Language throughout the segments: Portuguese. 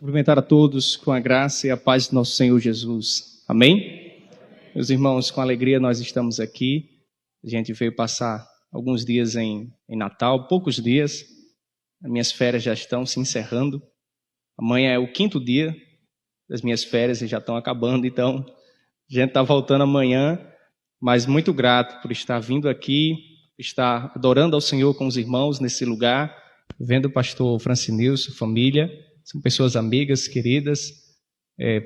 Cumprimentar a todos com a graça e a paz do nosso Senhor Jesus. Amém? Meus irmãos, com alegria nós estamos aqui. A gente veio passar alguns dias em Natal, poucos dias. As minhas férias já estão se encerrando. Amanhã é o 5º dia das minhas férias e já estão acabando. Então, a gente está voltando amanhã, mas muito grato por estar vindo aqui, estar adorando ao Senhor com os irmãos nesse lugar, vendo o pastor Francinilson, família. São pessoas amigas, queridas,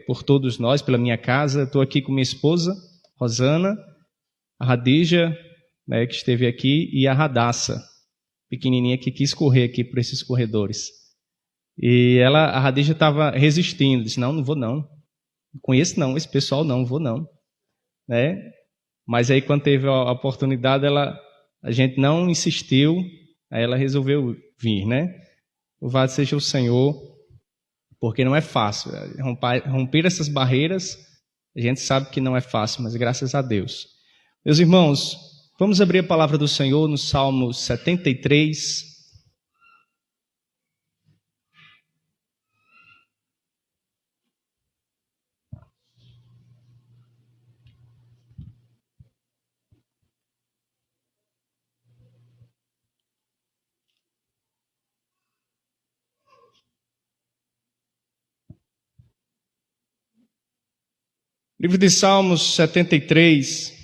por todos nós, pela minha casa. Estou aqui com minha esposa, Rosana, a Radija, né, que esteve aqui, e a Radassa, pequenininha, que quis correr aqui por esses corredores. E a Radija estava resistindo, disse, não vou não. Não conheço não, esse pessoal não vou não. Né? Mas aí quando teve a oportunidade, a gente não insistiu, aí ela resolveu vir, né? Louvado seja o Senhor. Porque não é fácil. Romper essas barreiras, a gente sabe que não é fácil, mas graças a Deus. Meus irmãos, vamos abrir a palavra do Senhor no Salmo 73. Livro de Salmos 73.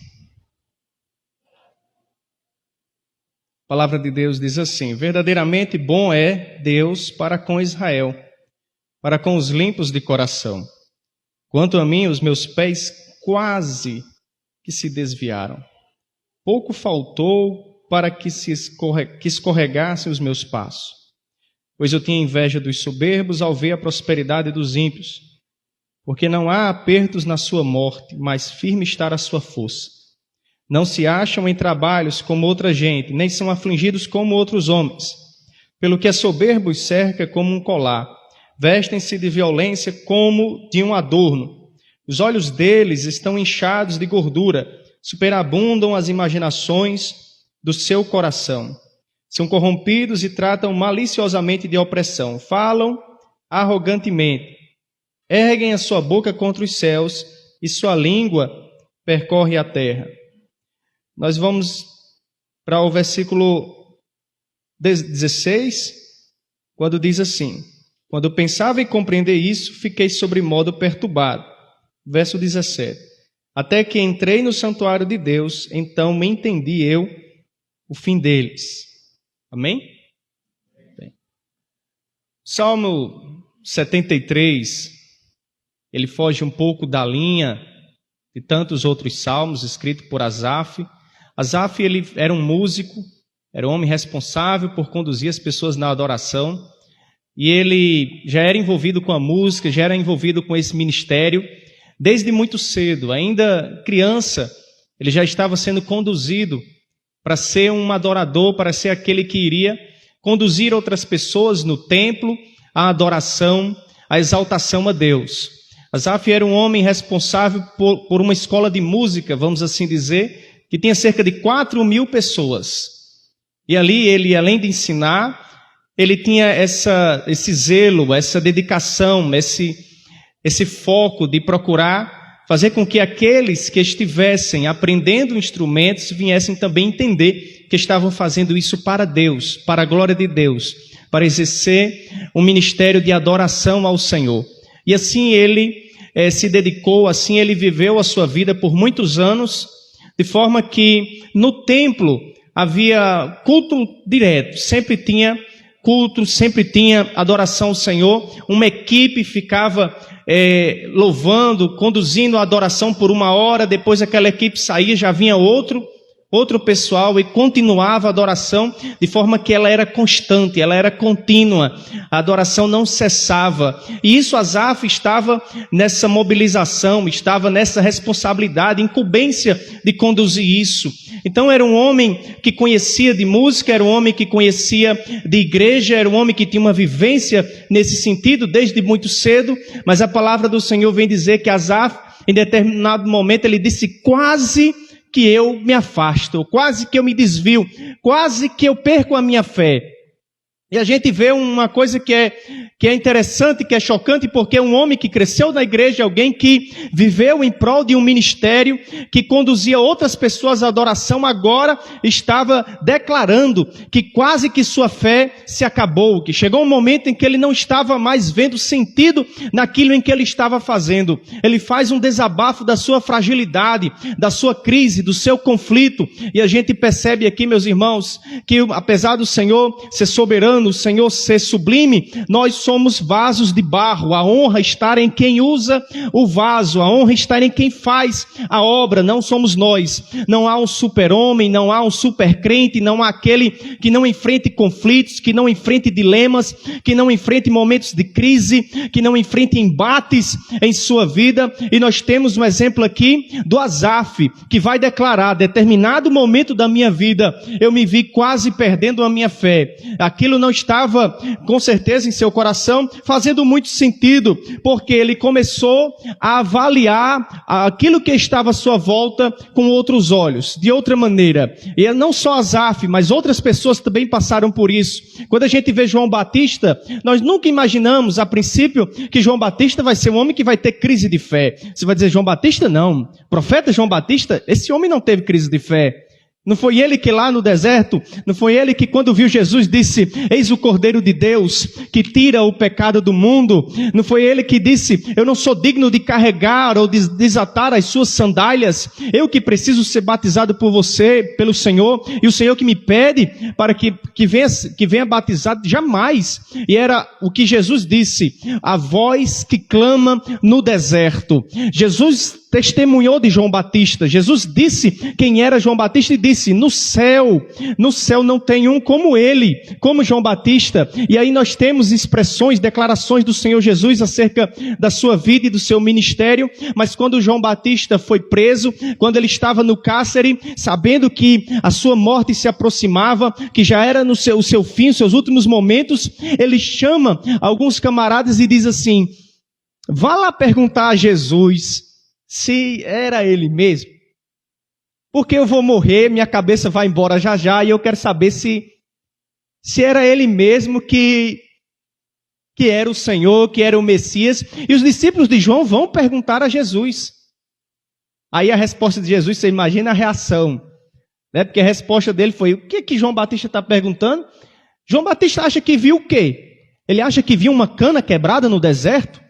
A palavra de Deus diz assim: verdadeiramente bom é Deus para com Israel, para com os limpos de coração. Quanto a mim, os meus pés quase que se desviaram. Pouco faltou para que escorregassem os meus passos. Pois eu tinha inveja dos soberbos ao ver a prosperidade dos ímpios. Porque não há apertos na sua morte, mas firme está a sua força. Não se acham em trabalhos como outra gente, nem são afligidos como outros homens. Pelo que a soberba os cerca como um colar, vestem-se de violência como de um adorno. Os olhos deles estão inchados de gordura, superabundam as imaginações do seu coração. São corrompidos e tratam maliciosamente de opressão, falam arrogantemente. Erguem a sua boca contra os céus e sua língua percorre a terra. Nós vamos para o versículo 16, quando diz assim: quando pensava em compreender isso, fiquei sobremodo perturbado. Verso 17: até que entrei no santuário de Deus, então me entendi eu o fim deles. Amém? Bem. Salmo 73, ele foge um pouco da linha de tantos outros salmos escritos por Asaf. Asaf, ele era um músico, era um homem responsável por conduzir as pessoas na adoração. E ele já era envolvido com a música, já era envolvido com esse ministério desde muito cedo. Ainda criança, ele já estava sendo conduzido para ser um adorador, para ser aquele que iria conduzir outras pessoas no templo, à adoração, à exaltação a Deus. Asaf era um homem responsável por uma escola de música, vamos assim dizer, que tinha cerca de 4.000 pessoas. E ali ele, além de ensinar, ele tinha esse zelo, essa dedicação, esse foco de procurar fazer com que aqueles que estivessem aprendendo instrumentos viessem também entender que estavam fazendo isso para Deus, para a glória de Deus, para exercer um ministério de adoração ao Senhor. E assim ele se dedicou, assim ele viveu a sua vida por muitos anos, de forma que no templo havia culto direto, sempre tinha culto, sempre tinha adoração ao Senhor. Uma equipe ficava louvando, conduzindo a adoração por 1 hora, depois aquela equipe saía, já vinha outro pessoal e continuava a adoração, de forma que ela era constante, ela era contínua, a adoração não cessava. E isso Asaf estava nessa mobilização, estava nessa responsabilidade, incumbência de conduzir isso. Então era um homem que conhecia de música, era um homem que conhecia de igreja, era um homem que tinha uma vivência nesse sentido desde muito cedo, mas a palavra do Senhor vem dizer que Asaf, em determinado momento, ele disse: quase que eu me afasto, quase que eu me desvio, quase que eu perco a minha fé. E a gente vê uma coisa que é interessante, que é chocante, porque um homem que cresceu na igreja, alguém que viveu em prol de um ministério, que conduzia outras pessoas à adoração, agora estava declarando que quase que sua fé se acabou, que chegou um momento em que ele não estava mais vendo sentido naquilo em que ele estava fazendo. Ele faz um desabafo da sua fragilidade, da sua crise, do seu conflito, e a gente percebe aqui, meus irmãos, que apesar do Senhor ser soberano, o Senhor ser sublime, nós somos vasos de barro. A honra está em quem usa o vaso, a honra está em quem faz a obra, não somos nós. Não há um super-homem, não há um super-crente, não há aquele que não enfrente conflitos, que não enfrente dilemas, que não enfrente momentos de crise, que não enfrente embates em sua vida. E nós temos um exemplo aqui do Asaf, que vai declarar: determinado momento da minha vida, eu me vi quase perdendo a minha fé. Aquilo não estava, com certeza, em seu coração, fazendo muito sentido, porque ele começou a avaliar aquilo que estava à sua volta com outros olhos, de outra maneira. E não só Asaf, mas outras pessoas também passaram por isso. Quando a gente vê João Batista, nós nunca imaginamos, a princípio, que João Batista vai ser um homem que vai ter crise de fé. Você vai dizer, João Batista não. Profeta João Batista, esse homem não teve crise de fé. Não foi ele que lá no deserto, não foi ele que quando viu Jesus disse: eis o Cordeiro de Deus que tira o pecado do mundo. Não foi ele que disse: eu não sou digno de carregar ou de desatar as suas sandálias. Eu que preciso ser batizado por você, pelo Senhor, e o Senhor que me pede para que venha batizado. Jamais. E era o que Jesus disse: a voz que clama no deserto. Jesus testemunhou de João Batista. Jesus disse quem era João Batista e disse: no céu não tem um como ele, como João Batista. E aí nós temos expressões, declarações do Senhor Jesus acerca da sua vida e do seu ministério. Mas quando João Batista foi preso, quando ele estava no cárcere, sabendo que a sua morte se aproximava, que já era o seu fim, os seus últimos momentos, ele chama alguns camaradas e diz assim: vá lá perguntar a Jesus se era ele mesmo, porque eu vou morrer, minha cabeça vai embora já já, e eu quero saber se era ele mesmo que era o Senhor, que era o Messias. E os discípulos de João vão perguntar a Jesus. Aí a resposta de Jesus, você imagina a reação, né? Porque a resposta dele foi: o que João Batista está perguntando? João Batista acha que viu o quê? Ele acha que viu uma cana quebrada no deserto?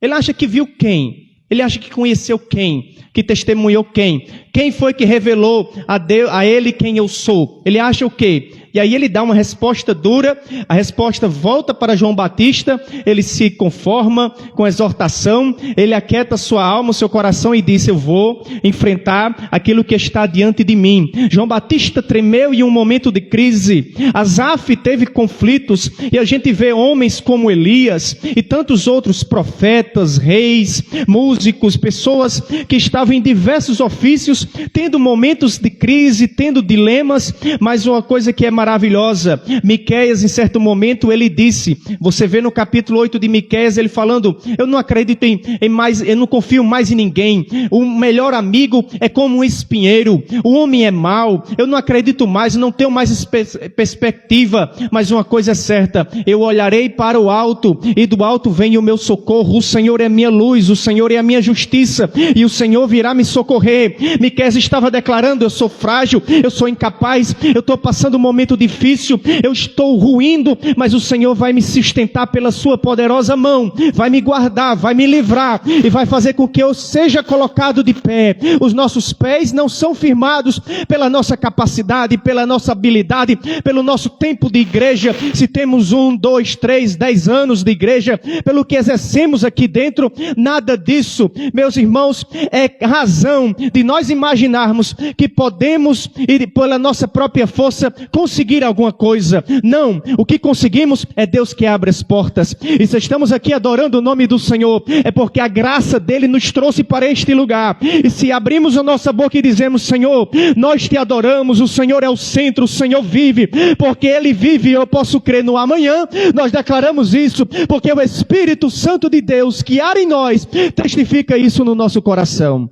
Ele acha que viu quem? Ele acha que conheceu quem? Que testemunhou quem? Quem foi que revelou a ele quem eu sou? Ele acha o quê? E aí ele dá uma resposta dura, a resposta volta para João Batista, ele se conforma com a exortação, ele aquieta sua alma, seu coração e diz: eu vou enfrentar aquilo que está diante de mim. João Batista tremeu em um momento de crise, Asaf teve conflitos, e a gente vê homens como Elias e tantos outros profetas, reis, músicos, pessoas que estavam em diversos ofícios, tendo momentos de crise, tendo dilemas, mas uma coisa que é maravilhosa, Miqueias, em certo momento, ele disse, você vê no capítulo 8 de Miqueias, ele falando: eu não acredito em mais, eu não confio mais em ninguém, o melhor amigo é como um espinheiro, o homem é mau, eu não acredito mais, não tenho mais perspectiva, mas uma coisa é certa, eu olharei para o alto, e do alto vem o meu socorro, o Senhor é minha luz, o Senhor é a minha justiça, e o Senhor virá me socorrer. Miqueias estava declarando: eu sou frágil, eu sou incapaz, eu estou passando um momento difícil, eu estou ruindo, mas o Senhor vai me sustentar pela sua poderosa mão, vai me guardar, vai me livrar, e vai fazer com que eu seja colocado de pé. Os nossos pés não são firmados pela nossa capacidade, pela nossa habilidade, pelo nosso tempo de igreja, se temos 1, 2, 3, 10 anos de igreja, pelo que exercemos aqui dentro, nada disso, meus irmãos, é razão de nós imaginarmos que podemos, e pela nossa própria força, conseguir alguma coisa. Não, o que conseguimos é Deus que abre as portas. E se estamos aqui adorando o nome do Senhor, é porque a graça dele nos trouxe para este lugar. E se abrimos a nossa boca e dizemos: Senhor, nós te adoramos, o Senhor é o centro, o Senhor vive, porque ele vive, eu posso crer no amanhã. Nós declaramos isso porque o Espírito Santo de Deus que há em nós testifica isso no nosso coração.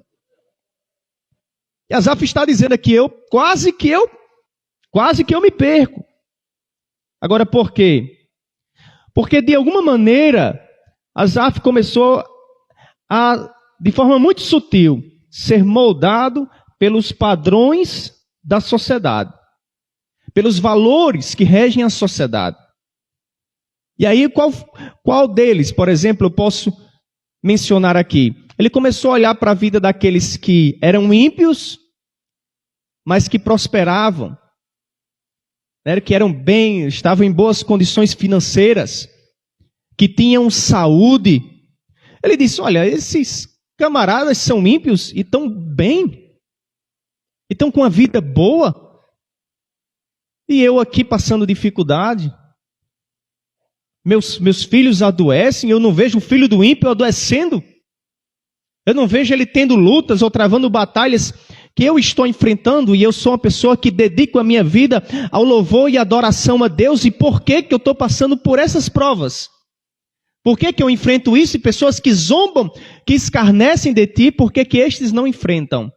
E Asaf está dizendo aqui: quase que eu me perco. Agora, por quê? Porque, de alguma maneira, Asaf começou a, de forma muito sutil, ser moldado pelos padrões da sociedade, pelos valores que regem a sociedade. E aí, qual deles, por exemplo, eu posso mencionar aqui? Ele começou a olhar para a vida daqueles que eram ímpios, mas que prosperavam, que eram bem, estavam em boas condições financeiras, que tinham saúde. Ele disse, olha, esses camaradas são ímpios e estão bem, e estão com a vida boa, e eu aqui passando dificuldade. Meus filhos adoecem, eu não vejo o filho do ímpio adoecendo. Eu não vejo ele tendo lutas ou travando batalhas que eu estou enfrentando, e eu sou uma pessoa que dedico a minha vida ao louvor e adoração a Deus. E por que eu estou passando por essas provas? Por que eu enfrento isso? E pessoas que zombam, que escarnecem de ti, por que estes não enfrentam?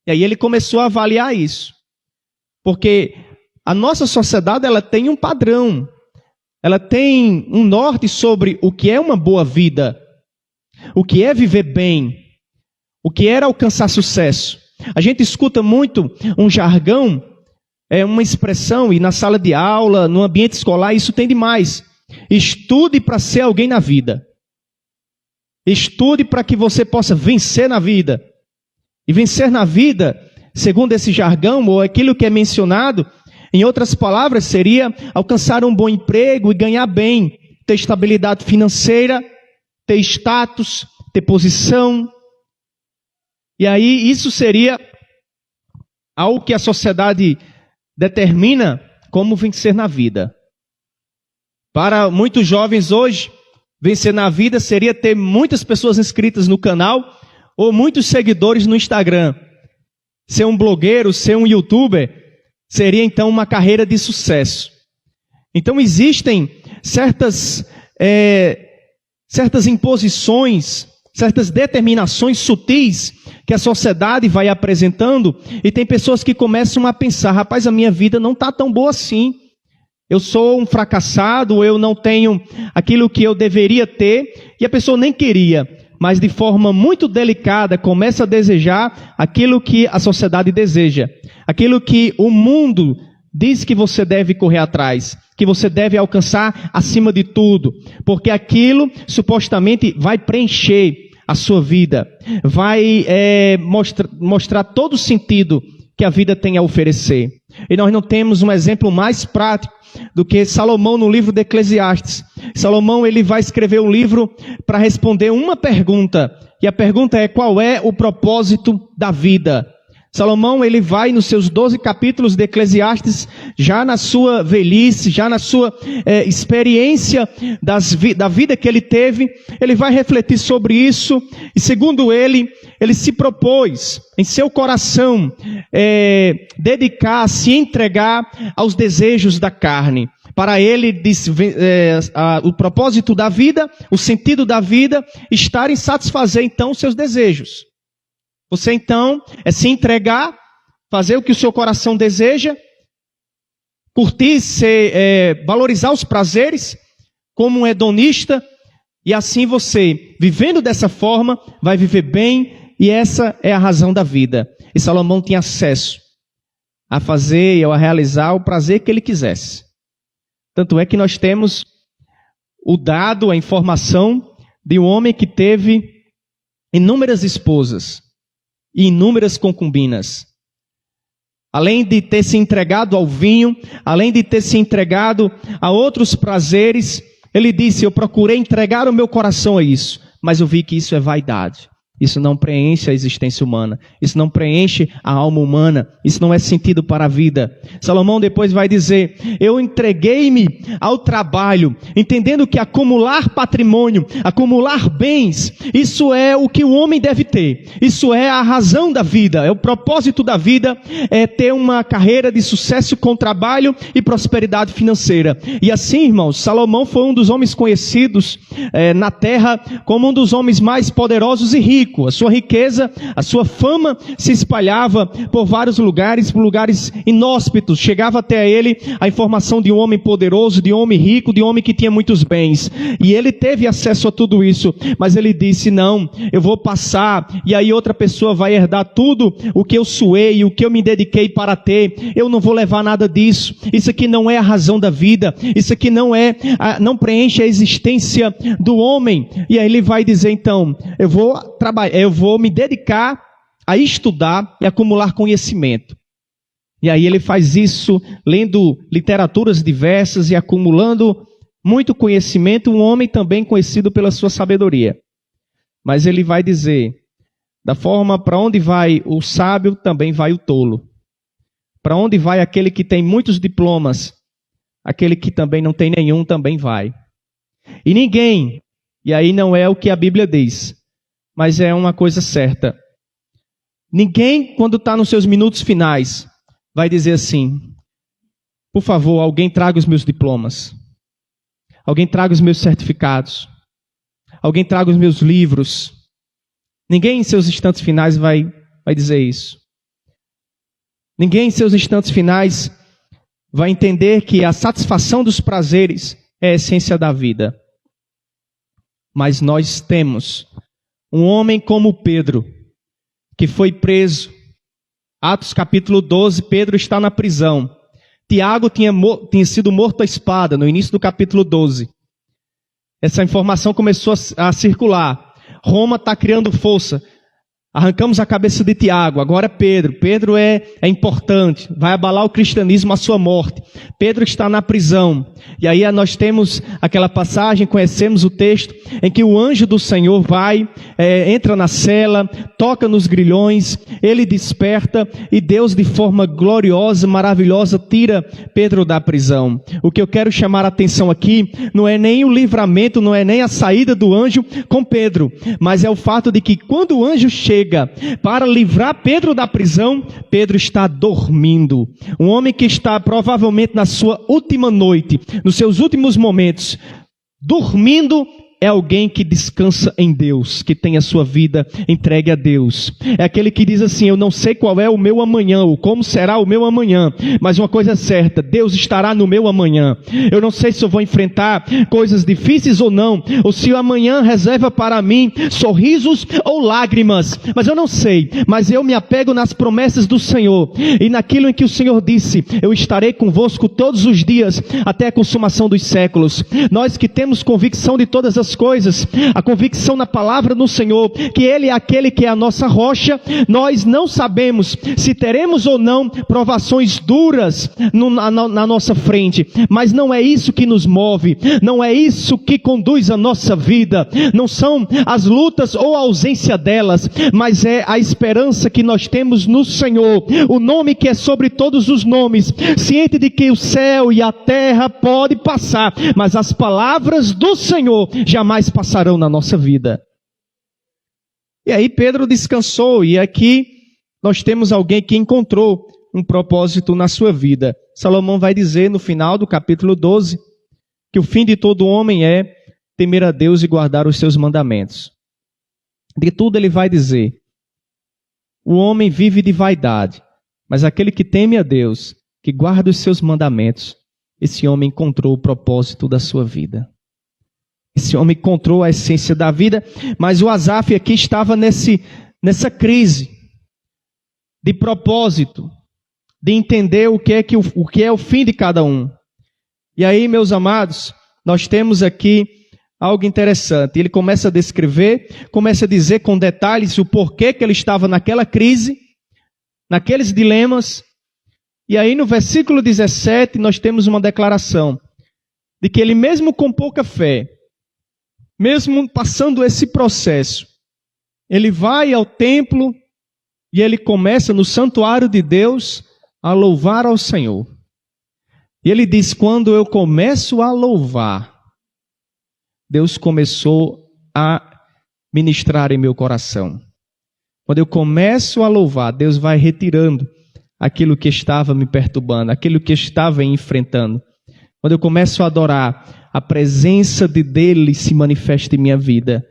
E aí ele começou a avaliar isso. Porque a nossa sociedade, ela tem um padrão. Ela tem um norte sobre o que é uma boa vida, o que é viver bem, o que é alcançar sucesso. A gente escuta muito um jargão, uma expressão, e na sala de aula, no ambiente escolar, isso tem demais. Estude para ser alguém na vida. Estude para que você possa vencer na vida. E vencer na vida, segundo esse jargão, ou aquilo que é mencionado, em outras palavras, seria alcançar um bom emprego e ganhar bem, ter estabilidade financeira, ter status, ter posição. E aí isso seria algo que a sociedade determina como vencer na vida. Para muitos jovens hoje, vencer na vida seria ter muitas pessoas inscritas no canal ou muitos seguidores no Instagram. Ser um blogueiro, ser um youtuber, seria então uma carreira de sucesso. Então existem certas imposições, certas determinações sutis que a sociedade vai apresentando, e tem pessoas que começam a pensar, rapaz, a minha vida não está tão boa assim. Eu sou um fracassado, eu não tenho aquilo que eu deveria ter, e a pessoa nem queria, mas de forma muito delicada começa a desejar aquilo que a sociedade deseja, aquilo que o mundo diz que você deve correr atrás, que você deve alcançar acima de tudo, porque aquilo supostamente vai preencher a sua vida, vai mostrar todo o sentido que a vida tem a oferecer. E nós não temos um exemplo mais prático do que Salomão no livro de Eclesiastes. Salomão, ele vai escrever um livro para responder uma pergunta, e a pergunta é: qual é o propósito da vida? Salomão, ele vai nos seus 12 capítulos de Eclesiastes, já na sua velhice, já na sua experiência da vida que ele teve, ele vai refletir sobre isso, e segundo ele se propôs em seu coração dedicar, se entregar aos desejos da carne. Para ele, o propósito da vida, o sentido da vida, estar em satisfazer então os seus desejos. Você então se entregar, fazer o que o seu coração deseja, curtir, valorizar os prazeres como um hedonista, e assim você, vivendo dessa forma, vai viver bem, e essa é a razão da vida. E Salomão tinha acesso a fazer ou a realizar o prazer que ele quisesse. Tanto é que nós temos o dado, a informação de um homem que teve inúmeras esposas e inúmeras concubinas. Além de ter se entregado ao vinho, além de ter se entregado a outros prazeres, ele disse: eu procurei entregar o meu coração a isso, mas eu vi que isso é vaidade. Isso não preenche a existência humana. Isso não preenche a alma humana. Isso não é sentido para a vida. Salomão depois vai dizer: eu entreguei-me ao trabalho, entendendo que acumular patrimônio, acumular bens, isso é o que o homem deve ter. Isso é a razão da vida. É o propósito da vida, é ter uma carreira de sucesso com trabalho e prosperidade financeira. E assim, irmãos, Salomão foi um dos homens conhecidos na terra como um dos homens mais poderosos e ricos. rico. A sua riqueza, a sua fama se espalhava por vários lugares, por lugares inóspitos. Chegava até ele a informação de um homem poderoso, de um homem rico, de um homem que tinha muitos bens. E ele teve acesso a tudo isso, mas ele disse, não, eu vou passar, e aí outra pessoa vai herdar tudo o que eu suei, o que eu me dediquei para ter. Eu não vou levar nada disso. Isso aqui não é a razão da vida. Isso aqui não preenche a existência do homem. E aí ele vai dizer, então, eu vou me dedicar a estudar e acumular conhecimento. E aí ele faz isso lendo literaturas diversas e acumulando muito conhecimento, um homem também conhecido pela sua sabedoria. Mas ele vai dizer, da forma para onde vai o sábio, também vai o tolo. Para onde vai aquele que tem muitos diplomas, aquele que também não tem nenhum, também vai. E ninguém, e aí não é o que a Bíblia diz, mas é uma coisa certa. Ninguém, quando está nos seus minutos finais, vai dizer assim, por favor, alguém traga os meus diplomas. Alguém traga os meus certificados. Alguém traga os meus livros. Ninguém em seus instantes finais vai dizer isso. Ninguém em seus instantes finais vai entender que a satisfação dos prazeres é a essência da vida. Mas nós temos um homem como Pedro, que foi preso. Atos capítulo 12, Pedro está na prisão. Tiago tinha sido morto à espada no início do capítulo 12. Essa informação começou a circular. Roma está criando força. Arrancamos a cabeça de Tiago, agora Pedro. Pedro é importante, vai abalar o cristianismo à sua morte. Pedro está na prisão. E aí nós temos aquela passagem, conhecemos o texto, em que o anjo do Senhor entra na cela, toca nos grilhões, ele desperta e Deus de forma gloriosa, maravilhosa, tira Pedro da prisão. O que eu quero chamar a atenção aqui, não é nem o livramento, não é nem a saída do anjo com Pedro, mas é o fato de que quando o anjo chega para livrar Pedro da prisão, Pedro está dormindo. Um homem que está provavelmente na sua última noite, nos seus últimos momentos, dormindo, é alguém que descansa em Deus, que tem a sua vida entregue a Deus. É aquele que diz assim, eu não sei qual é o meu amanhã, ou como será o meu amanhã, mas uma coisa é certa, Deus estará no meu amanhã. Eu não sei se eu vou enfrentar coisas difíceis ou não, ou se o amanhã reserva para mim sorrisos ou lágrimas, mas eu não sei, mas eu me apego nas promessas do Senhor, e naquilo em que o Senhor disse, eu estarei convosco todos os dias, até a consumação dos séculos. Nós que temos convicção de todas as coisas, a convicção na palavra do Senhor, que Ele é aquele que é a nossa rocha, nós não sabemos se teremos ou não provações duras na nossa frente, mas não é isso que nos move, não é isso que conduz a nossa vida, não são as lutas ou a ausência delas, mas é a esperança que nós temos no Senhor, o nome que é sobre todos os nomes, ciente de que o céu e a terra podem passar, mas as palavras do Senhor jamais passarão na nossa vida. E aí Pedro descansou, e aqui nós temos alguém que encontrou um propósito na sua vida. Salomão vai dizer no final do capítulo 12, que o fim de todo homem é temer a Deus e guardar os seus mandamentos. De tudo ele vai dizer, o homem vive de vaidade, mas aquele que teme a Deus, que guarda os seus mandamentos, esse homem encontrou o propósito da sua vida. Esse homem encontrou a essência da vida, mas o Asaf aqui estava nessa crise de propósito, de entender o que é o fim de cada um. E aí, meus amados, nós temos aqui algo interessante. Ele começa a descrever, começa a dizer com detalhes o porquê que ele estava naquela crise, naqueles dilemas. E aí no versículo 17 nós temos uma declaração de que ele mesmo com pouca fé, mesmo passando esse processo, ele vai ao templo e ele começa no santuário de Deus a louvar ao Senhor. E ele diz, quando eu começo a louvar, Deus começou a ministrar em meu coração. Quando eu começo a louvar, Deus vai retirando aquilo que estava me perturbando, aquilo que estava enfrentando. Quando eu começo a adorar, a presença dele se manifesta em minha vida.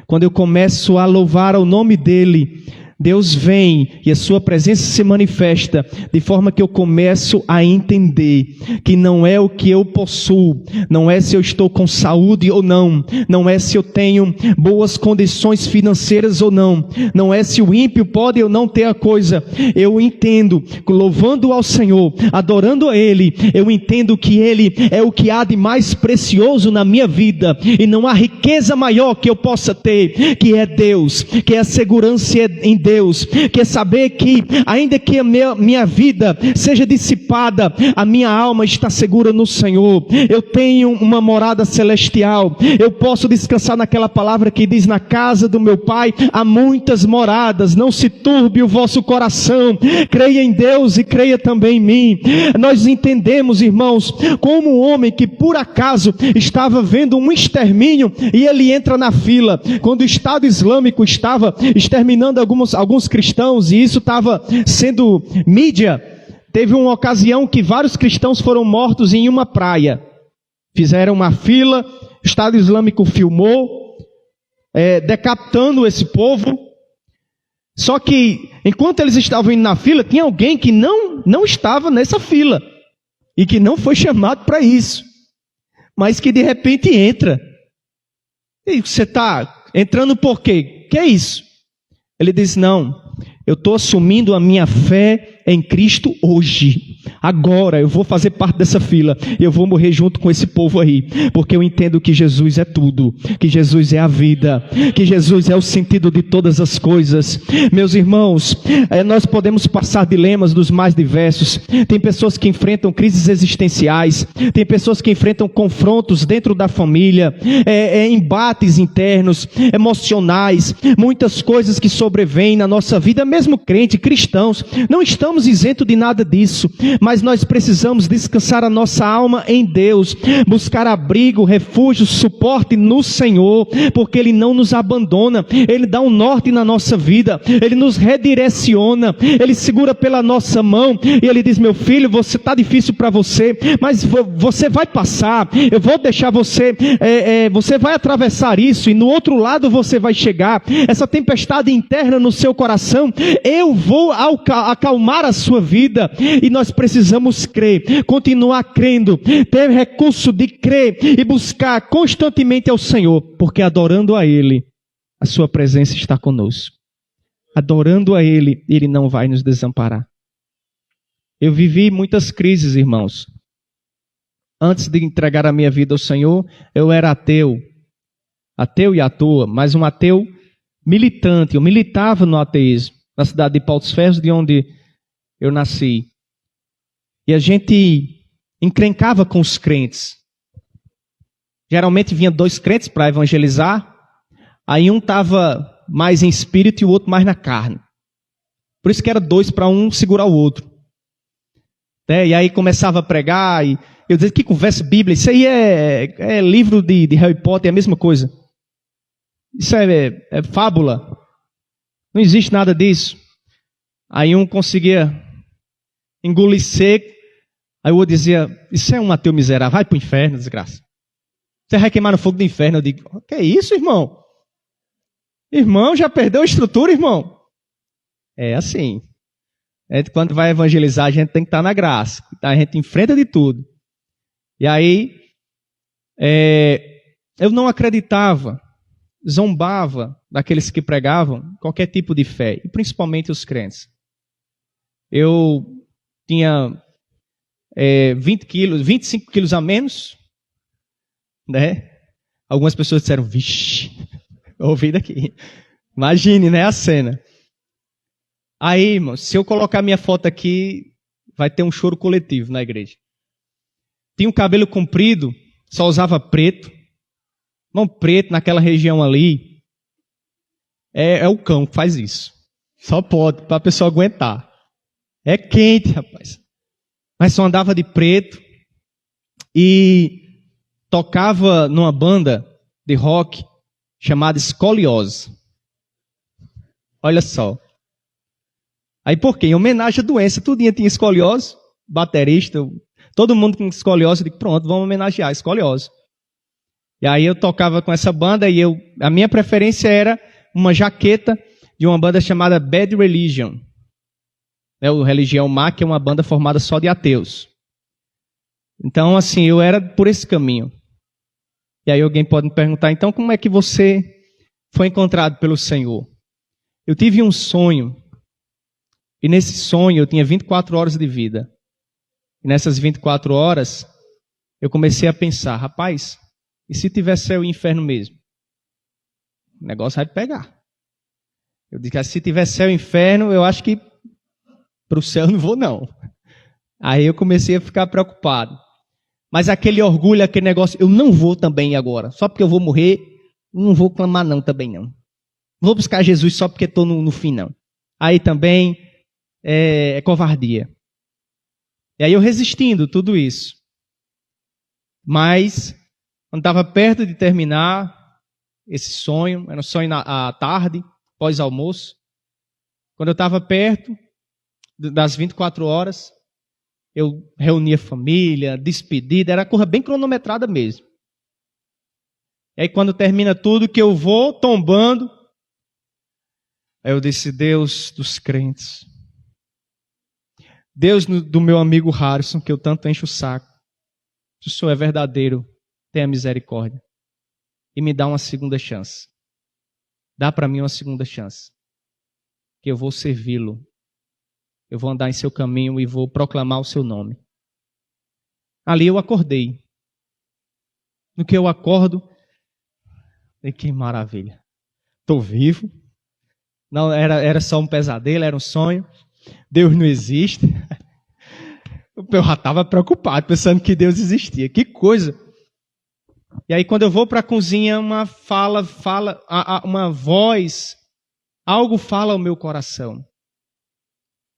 quando eu começo a louvar o nome dEle, Deus vem e a sua presença se manifesta de forma que eu começo a entender que não é o que eu possuo, não é se eu estou com saúde ou não, não é se eu tenho boas condições financeiras ou não, não é se o ímpio pode ou não ter a coisa. Eu entendo, louvando ao Senhor, adorando a Ele, eu entendo que Ele é o que há de mais precioso na minha vida e não há riqueza maior que eu possa ter, que é Deus, que é a segurança em Deus, que é saber que ainda que a minha vida seja dissipada, a minha alma está segura no Senhor. Eu tenho uma morada celestial, eu posso descansar naquela palavra que diz: na casa do meu Pai há muitas moradas, não se turbe o vosso coração, creia em Deus e creia também em mim. Nós entendemos, irmãos, como um homem que por acaso estava vendo um extermínio e ele entra na fila, quando o Estado Islâmico estava exterminando alguns cristãos, e isso estava sendo mídia. Teve uma ocasião que vários cristãos foram mortos em uma praia. Fizeram uma fila, o Estado Islâmico filmou, decapitando esse povo. Só que, enquanto eles estavam indo na fila, tinha alguém que não estava nessa fila, e que não foi chamado para isso, mas que de repente entra. E você está entrando por quê? Que é isso? Ele diz: não, eu estou assumindo a minha fé em Cristo hoje. Agora eu vou fazer parte dessa fila e eu vou morrer junto com esse povo aí, porque eu entendo que Jesus é tudo, que Jesus é a vida, que Jesus é o sentido de todas as coisas. Meus irmãos, nós podemos passar dilemas dos mais diversos. Tem pessoas que enfrentam crises existenciais, tem pessoas que enfrentam confrontos dentro da família, embates internos, emocionais, muitas coisas que sobrevêm na nossa vida. Mesmo crente, cristãos, não estamos isentos de nada disso, mas nós precisamos descansar a nossa alma em Deus, buscar abrigo, refúgio, suporte no Senhor, porque Ele não nos abandona, Ele dá um norte na nossa vida, Ele nos redireciona, Ele segura pela nossa mão e Ele diz: meu filho, você está difícil para você, mas você vai passar, eu vou deixar você, você vai atravessar isso e no outro lado você vai chegar. Essa tempestade interna no seu coração, eu vou acalmar a sua vida. E nós precisamos crer, continuar crendo, ter recurso de crer e buscar constantemente ao Senhor, porque adorando a Ele, a sua presença está conosco. Adorando a Ele, Ele não vai nos desamparar. Eu vivi muitas crises, irmãos. Antes de entregar a minha vida ao Senhor, eu era ateu e à toa, mas um ateu militante. Eu militava no ateísmo, na cidade de Paus Ferros, de onde eu nasci. E a gente encrencava com os crentes. Geralmente vinha 2 crentes para evangelizar, aí um estava mais em espírito e o outro mais na carne. Por isso que era 2 para um segurar o outro. E aí começava a pregar, e eu dizia: que conversa bíblia, isso aí é livro de Harry Potter, é a mesma coisa. Isso é fábula. Não existe nada disso. Aí um conseguia engolir seco. Aí o outro dizia: isso é um ateu miserável, vai para o inferno, desgraça. Você vai queimar no fogo do inferno. Eu digo: que é isso, irmão? Irmão, já perdeu a estrutura, irmão? É assim. Quando vai evangelizar, a gente tem que estar na graça. A gente enfrenta de tudo. E aí, eu não acreditava, zombava daqueles que pregavam qualquer tipo de fé, e principalmente os crentes. Eu tinha 25 quilos a menos, né? Algumas pessoas disseram: vixe, ouvi daqui. Imagine, né, a cena. Aí, irmão, se eu colocar minha foto aqui, vai ter um choro coletivo na igreja. Tinha um cabelo comprido, só usava preto. Não, preto naquela região ali. É o cão que faz isso. Só pode, para a pessoa aguentar. É quente, rapaz. Mas só andava de preto. E tocava numa banda de rock chamada Escoliose. Olha só. Aí por quê? Em homenagem à doença, tudinho tinha escoliose, baterista, todo mundo com escoliose. Eu digo: pronto, vamos homenagear a escoliose. E aí eu tocava com essa banda e a minha preferência era uma jaqueta de uma banda chamada Bad Religion. O Religião Má, que é uma banda formada só de ateus. Então, assim, eu era por esse caminho. E aí alguém pode me perguntar, então como é que você foi encontrado pelo Senhor? Eu tive um sonho. E nesse sonho eu tinha 24 horas de vida. E nessas 24 horas eu comecei a pensar, rapaz, e se tiver céu e inferno mesmo? O negócio vai pegar. Eu disse, se tiver céu e inferno, eu acho que para o céu eu não vou não. Aí eu comecei a ficar preocupado. Mas aquele orgulho, aquele negócio, eu não vou também agora. Só porque eu vou morrer, não vou clamar não também não. Vou buscar Jesus só porque estou no fim não. Aí também é covardia. E aí eu resistindo tudo isso. Mas, quando estava perto de terminar esse sonho, era um sonho à tarde, pós-almoço. Quando eu estava perto das 24 horas, eu reunia família, despedida, era coisa bem cronometrada mesmo. E aí quando termina tudo, que eu vou tombando, aí eu disse, Deus dos crentes, Deus do meu amigo Harrison, que eu tanto encho o saco, se o Senhor é verdadeiro, tenha misericórdia e me dá uma segunda chance. Dá para mim uma segunda chance, que eu vou servi-lo. Eu vou andar em seu caminho e vou proclamar o seu nome. Ali eu acordei. No que eu acordo, que maravilha. Estou vivo. Não era só um pesadelo, era um sonho. Deus não existe. Eu já estava preocupado, pensando que Deus existia. Que coisa. E aí quando eu vou para a cozinha, uma voz, algo fala ao meu coração.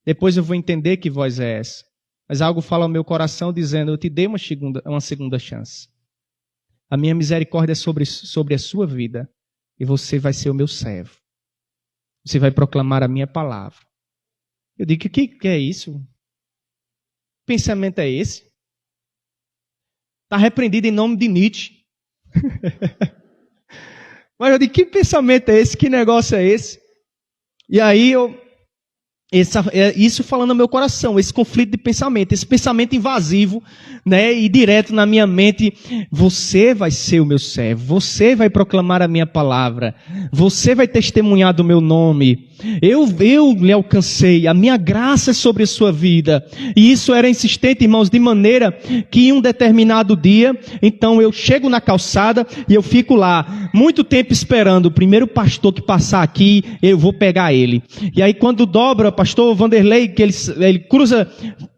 Depois eu vou entender que voz é essa. Mas algo fala ao meu coração dizendo, eu te dei uma segunda chance. A minha misericórdia é sobre a sua vida. E você vai ser o meu servo. Você vai proclamar a minha palavra. Eu digo, o que é isso? Que pensamento é esse? Está repreendido em nome de Nietzsche. Mas eu digo, que pensamento é esse? Que negócio é esse? E aí isso falando no meu coração, esse conflito de pensamento, esse pensamento invasivo, né, e direto na minha mente, você vai ser o meu servo, você vai proclamar a minha palavra, você vai testemunhar do meu nome, eu lhe alcancei, a minha graça é sobre a sua vida. E isso era insistente, irmãos, de maneira que em um determinado dia, então eu chego na calçada e eu fico lá, muito tempo esperando o primeiro pastor que passar aqui, eu vou pegar ele. E aí quando dobra, pastor Vanderlei, que ele cruza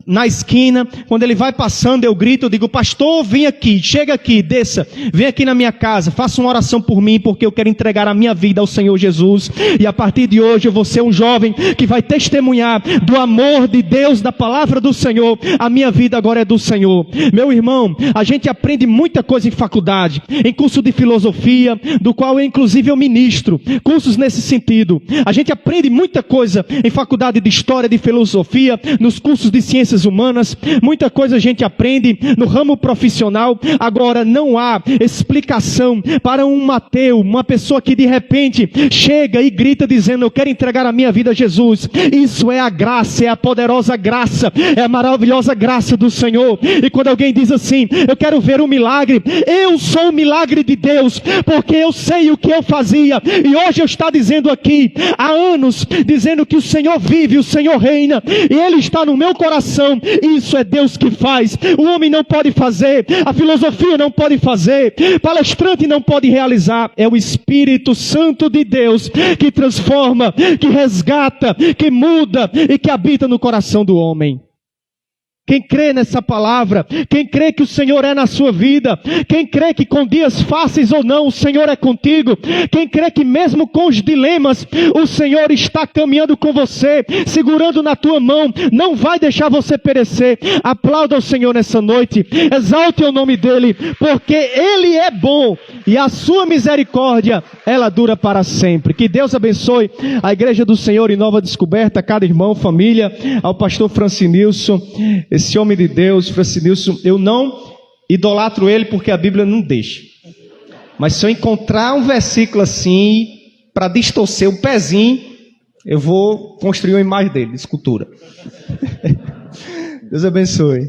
na esquina, quando ele vai passando, eu grito, eu digo, pastor, vem aqui, chega aqui, desça, vem aqui na minha casa, faça uma oração por mim, porque eu quero entregar a minha vida ao Senhor Jesus, e a partir de hoje eu vou ser um jovem que vai testemunhar do amor de Deus, da palavra do Senhor, a minha vida agora é do Senhor. Meu irmão, a gente aprende muita coisa em faculdade, em curso de filosofia, do qual eu ministro, cursos nesse sentido, a gente aprende muita coisa em faculdade de história, de filosofia, nos cursos de ciências humanas, muita coisa a gente aprende no ramo profissional. Agora não há explicação para um ateu, uma pessoa que de repente chega e grita dizendo, eu quero entregar a minha vida a Jesus. Isso é a graça, é a poderosa graça, é a maravilhosa graça do Senhor. E quando alguém diz assim, eu quero ver um milagre, eu sou o milagre de Deus, porque eu sei o que eu fazia, e hoje eu estou dizendo aqui, há anos, dizendo que o Senhor vive, o Senhor reina, e Ele está no meu coração. Isso é Deus que faz. O homem não pode fazer, a filosofia não pode fazer, palestrante não pode realizar. É o Espírito Santo de Deus que transforma, que resgata, que muda e que habita no coração do homem. Quem crê nessa palavra, quem crê que o Senhor é na sua vida, quem crê que com dias fáceis ou não, o Senhor é contigo, quem crê que mesmo com os dilemas, o Senhor está caminhando com você, segurando na tua mão, não vai deixar você perecer. Aplauda o Senhor nessa noite, exalte o nome dEle, porque Ele é bom e a sua misericórdia, ela dura para sempre. Que Deus abençoe a Igreja do Senhor em Nova Descoberta, cada irmão, família, ao pastor Francinilson. Esse homem de Deus, Francinilson, eu não idolatro ele porque a Bíblia não deixa. Mas se eu encontrar um versículo assim, para distorcer o pezinho, eu vou construir uma imagem dele, de escultura. Deus abençoe.